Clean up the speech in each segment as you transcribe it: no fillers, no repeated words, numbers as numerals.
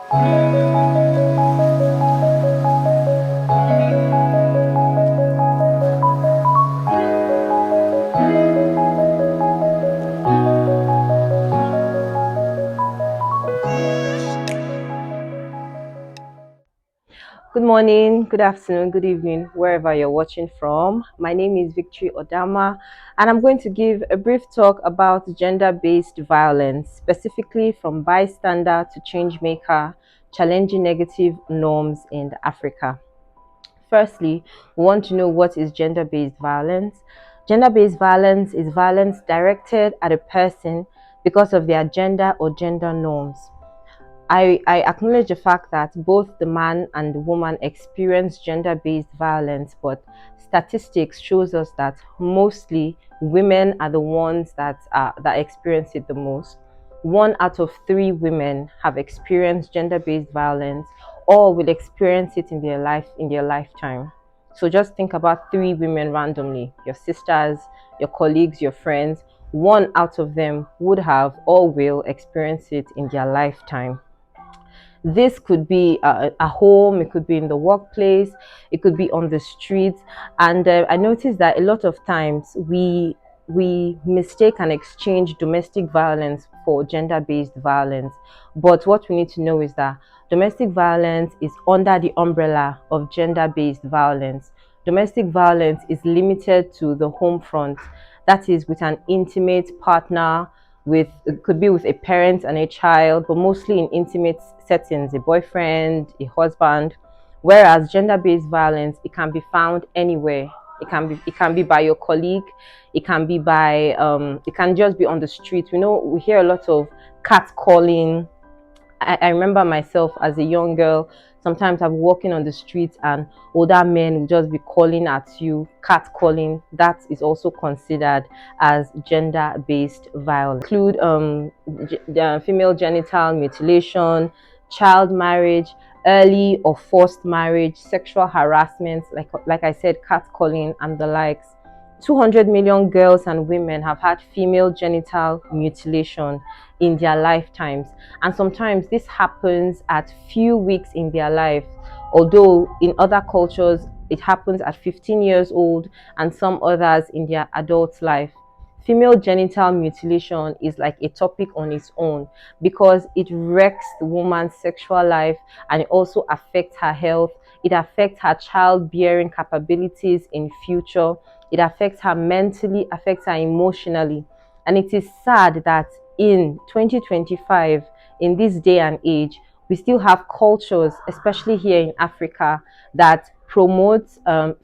Good morning, good afternoon, good evening, wherever you're watching from. My name is Victory Odama, and I'm going to give a brief talk about gender-based violence, specifically from bystander to changemaker, challenging negative norms in Africa. Firstly, we want to know what is gender-based violence. Gender-based violence is violence directed at a person because of their gender or gender norms. I acknowledge the fact that both the man and the woman experience gender-based violence, but statistics shows us that mostly women are the ones that experience it the most. 1 out of 3 women have experienced gender-based violence or will experience it in their lifetime. So just think about 3 women randomly, your sisters, your colleagues, your friends. 1 out of them would have or will experience it in their lifetime. This could be a home, it could be in the workplace, it could be on the streets. And I noticed that a lot of times we mistake and exchange domestic violence for gender-based violence. But what we need to know is that domestic violence is under the umbrella of gender-based violence. Domestic violence is limited to the home front, that is with an intimate partner, with it could be with a parent and a child, but mostly in intimate settings, a boyfriend, a husband. Whereas gender-based violence, it can be found anywhere. It can be by your colleague, it can just be on the street. We hear a lot of catcalling. I remember myself as a young girl. Sometimes I'm walking on the streets and older men will just be calling at you, catcalling. That is also considered as gender-based violence. Include the female genital mutilation, child marriage, early or forced marriage, sexual harassment, like I said, catcalling and the likes. 200 million girls and women have had female genital mutilation in their lifetimes, and sometimes this happens at few weeks in their life, although in other cultures it happens at 15 years old and some others in their adult life. Female genital mutilation is like a topic on its own because it wrecks the woman's sexual life, and it also affects her health. It affects her childbearing capabilities in future. It affects her mentally, affects her emotionally. And it is sad that in 2025, in this day and age, we still have cultures, especially here in Africa, that promote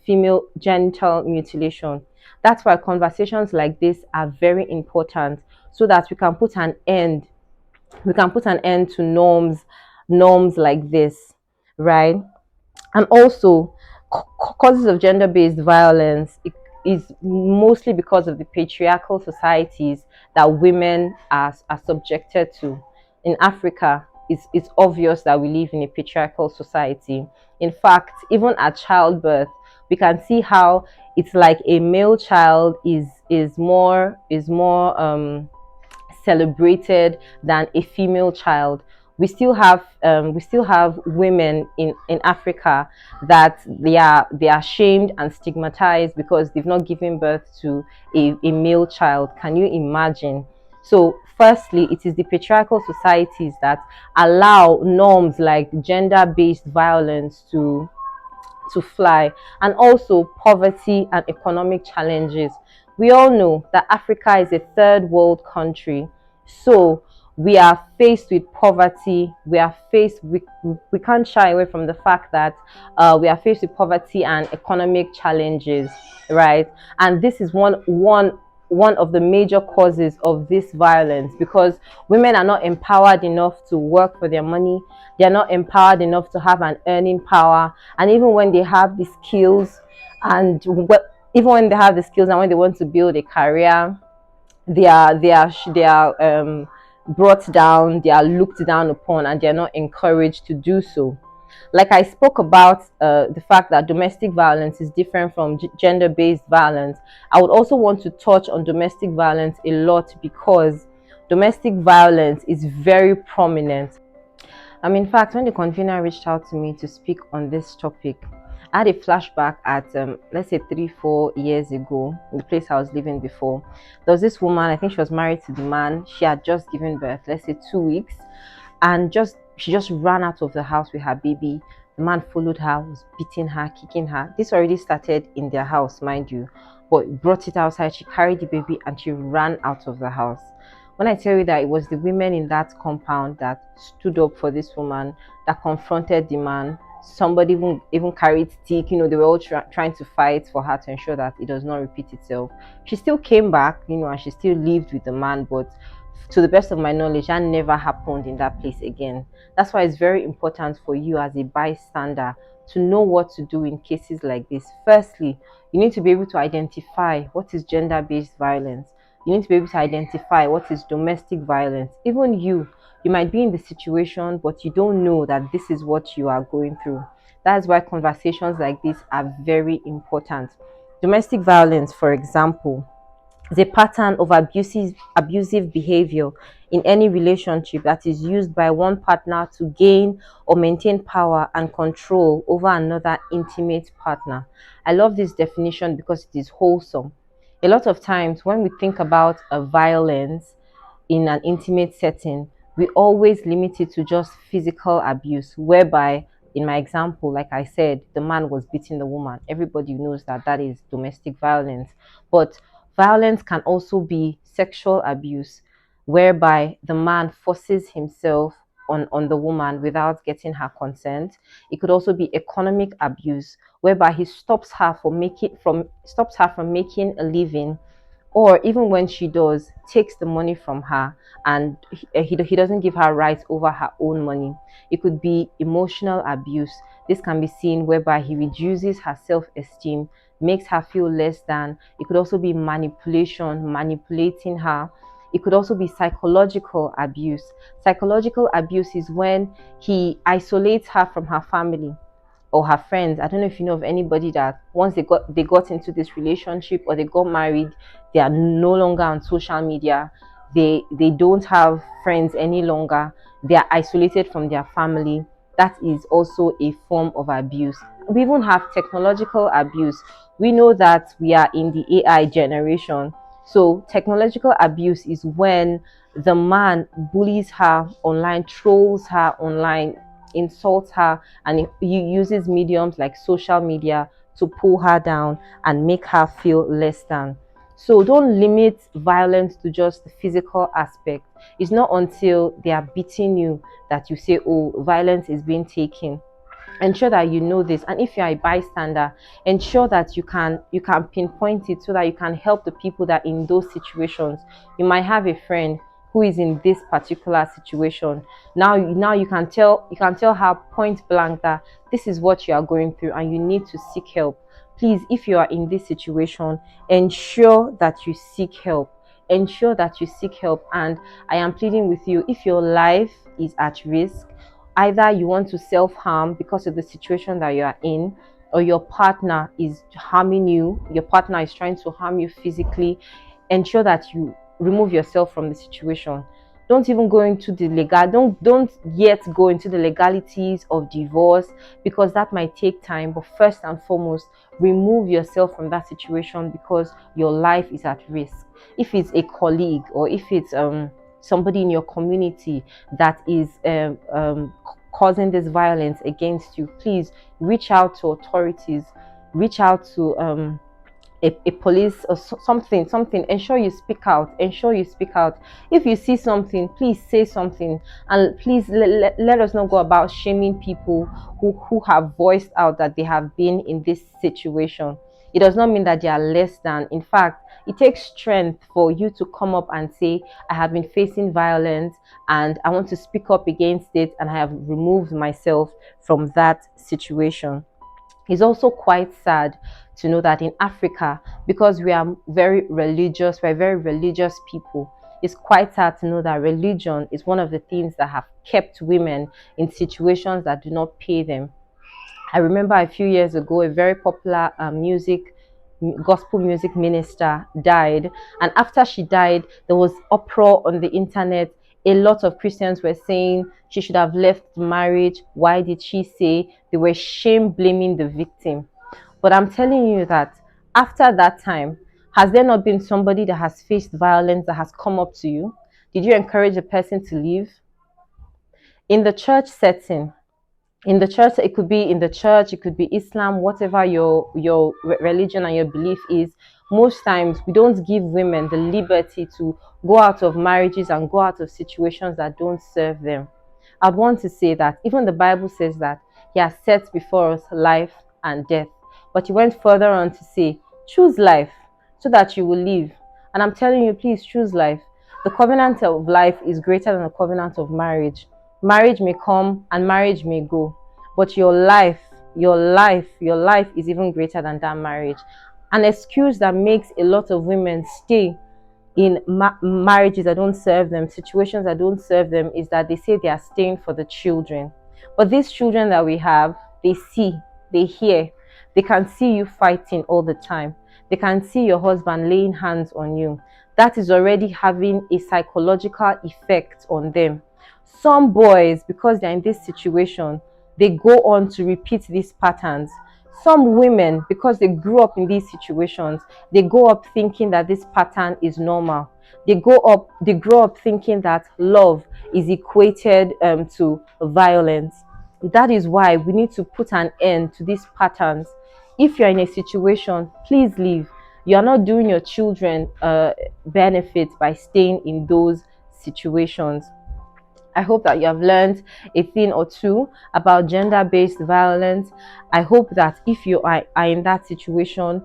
female genital mutilation. That's why conversations like this are very important, so that we can put an end to norms like this, right? And also, causes of gender-based violence is mostly because of the patriarchal societies that women are subjected to. In Africa, it's obvious that we live in a patriarchal society. In fact, even at childbirth, we can see how it's like a male child is more celebrated than a female child. We still have women in Africa that they are shamed and stigmatized because they've not given birth to a male child. Can you imagine? So firstly, it is the patriarchal societies that allow norms like gender-based violence to fly, and also poverty and economic challenges. We all know that Africa is a third world country, so we are faced with poverty. We can't shy away from the fact that we are faced with poverty and economic challenges, right? And this is one of the major causes of this violence, because women are not empowered enough to work for their money. They are not empowered enough to have an earning power. And even when they have the skills, even when they have the skills and when they want to build a career, they are brought down, they are looked down upon, and they are not encouraged to do so. Like I spoke about the fact that domestic violence is different from gender-based violence, I would also want to touch on domestic violence a lot, because domestic violence is very prominent. In fact, when the convener reached out to me to speak on this topic, I had a flashback at, let's say, 3, 4 years ago, in the place I was living before. There was this woman, I think she was married to the man. She had just given birth, let's say 2 weeks, and she just ran out of the house with her baby. The man followed her, was beating her, kicking her. This already started in their house, mind you, but brought it outside. She carried the baby and she ran out of the house. When I tell you that it was the women in that compound that stood up for this woman, that confronted the man, somebody even carried stick, they were all trying to fight for her to ensure that it does not repeat itself. She still came back, and she still lived with the man, but to the best of my knowledge, that never happened in that place again. That's why it's very important for you as a bystander to know what to do in cases like this. Firstly, you need to be able to identify what is gender-based violence. You need to be able to identify what is domestic violence. Even you might be in the situation, but you don't know that this is what you are going through. That's why conversations like this are very important. Domestic violence, for example, is a pattern of abusive behavior in any relationship that is used by one partner to gain or maintain power and control over another intimate partner. I love this definition because it is wholesome. A lot of times when we think about a violence in an intimate setting, we always limit it to just physical abuse, whereby, in my example, like I said, the man was beating the woman. Everybody knows that that is domestic violence. But violence can also be sexual abuse, whereby the man forces himself on the woman without getting her consent. It could also be economic abuse, whereby he stops her from making a living, or even when she does, takes the money from her, and he doesn't give her rights over her own money. It could be emotional abuse. This can be seen whereby he reduces her self-esteem, makes her feel less than. It could also be manipulation, manipulating her. It could also be psychological abuse. Psychological abuse is when he isolates her from her family or her friends. I don't know if you know of anybody that once they got into this relationship or they got married, they are no longer on social media. They don't have friends any longer. They are isolated from their family. That is also a form of abuse. We even have technological abuse. We know that we are in the AI generation. So technological abuse is when the man bullies her online, trolls her online, insults her, and he uses mediums like social media to pull her down and make her feel less than. So don't limit violence to just the physical aspect. It's not until they are beating you that you say, oh, violence is being taken. Ensure that you know this, and if you are a bystander, ensure that you can pinpoint it so that you can help the people that are in those situations. You might have a friend who is in this particular situation. Now you can tell her point blank that this is what you are going through and you need to seek help. Please, if you are in this situation, ensure that you seek help. Ensure that you seek help. And I am pleading with you, if your life is at risk, either you want to self-harm because of the situation that you are in, or your partner is harming you, your partner is trying to harm you physically, ensure that you remove yourself from the situation. Don't even go into the legal don't yet go into the legalities of divorce, because that might take time. But first and foremost, remove yourself from that situation, because your life is at risk. If it's a colleague, or if it's somebody in your community that is causing this violence against you, please reach out to authorities, reach out to a police or something. Ensure you speak out. If you see something, please say something, and please let us not go about shaming people who have voiced out that they have been in this situation. It does not mean that they are less than. In fact, it takes strength for you to come up and say, I have been facing violence and I want to speak up against it, and I have removed myself from that situation. It's also quite sad to know that in Africa, because we're very religious people, it's quite sad to know that religion is one of the things that have kept women in situations that do not pay them. I remember a few years ago, a very popular gospel music minister died, and after she died, there was uproar on the internet. A lot of Christians were saying she should have left the marriage. Why did she say? They were shame blaming the victim. But I'm telling you that after that time, has there not been somebody that has faced violence that has come up to you? Did you encourage a person to leave? In the church setting, in the church, it could be in the church, it could be Islam, whatever your religion and your belief is. Most times we don't give women the liberty to go out of marriages and go out of situations that don't serve them. I'd want to say that even the Bible says that he has set before us life and death, but he went further on to say choose life so that you will live. And I'm telling you, please choose life. The covenant of life is greater than the covenant of marriage. Marriage may come and marriage may go, but your life is even greater than that marriage. An excuse that makes a lot of women stay in marriages that don't serve them, situations that don't serve them, is that they say they are staying for the children. But these children that we have, they see, they hear, they can see you fighting all the time. They can see your husband laying hands on you. That is already having a psychological effect on them. Some boys, because they're in this situation, they go on to repeat these patterns. Some women, because they grew up in these situations, they go up thinking that this pattern is normal. They grow up thinking that love is equated to violence. That is why we need to put an end to these patterns. If you're in a situation, please leave. You are not doing your children benefits by staying in those situations. I hope that you have learned a thing or two about gender based violence. I hope that if you are in that situation,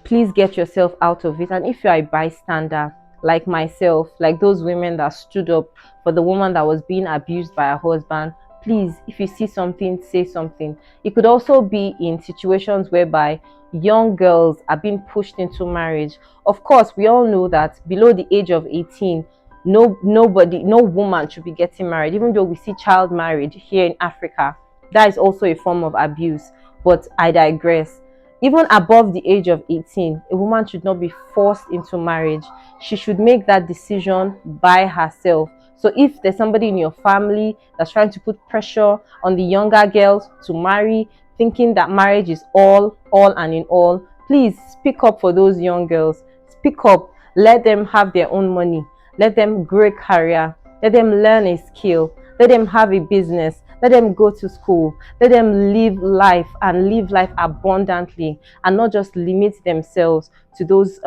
please get yourself out of it. And if you are a bystander, like myself, like those women that stood up for the woman that was being abused by her husband, please, if you see something, say something. It could also be in situations whereby young girls are being pushed into marriage. Of course, we all know that below the age of 18, no woman should be getting married. Even though we see child marriage here in Africa, that is also a form of abuse. But I digress. Even above the age of 18, a woman should not be forced into marriage. She should make that decision by herself. So if there's somebody in your family that's trying to put pressure on the younger girls to marry, thinking that marriage is all and in all, please speak up for those young girls. Speak up. Let them have their own money. Let them grow a career. Let them learn a skill. Let them have a business. Let them go to school. Let them live life and live life abundantly, and not just limit themselves to those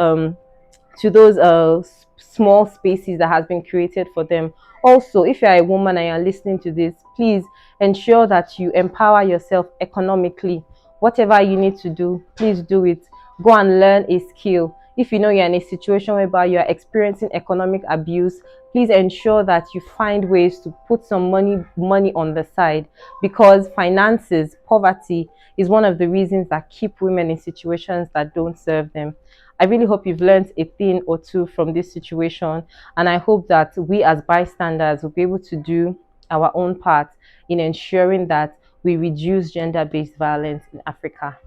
small spaces that has been created for them. Also, if you are a woman and you're listening to this, please ensure that you empower yourself economically. Whatever you need to do, please do it. Go and learn a skill. If you know you're in a situation whereby you are experiencing economic abuse, please ensure that you find ways to put some money on the side, because finances, poverty is one of the reasons that keep women in situations that don't serve them. I really hope you've learned a thing or two from this situation, and I hope that we as bystanders will be able to do our own part in ensuring that we reduce gender-based violence in Africa.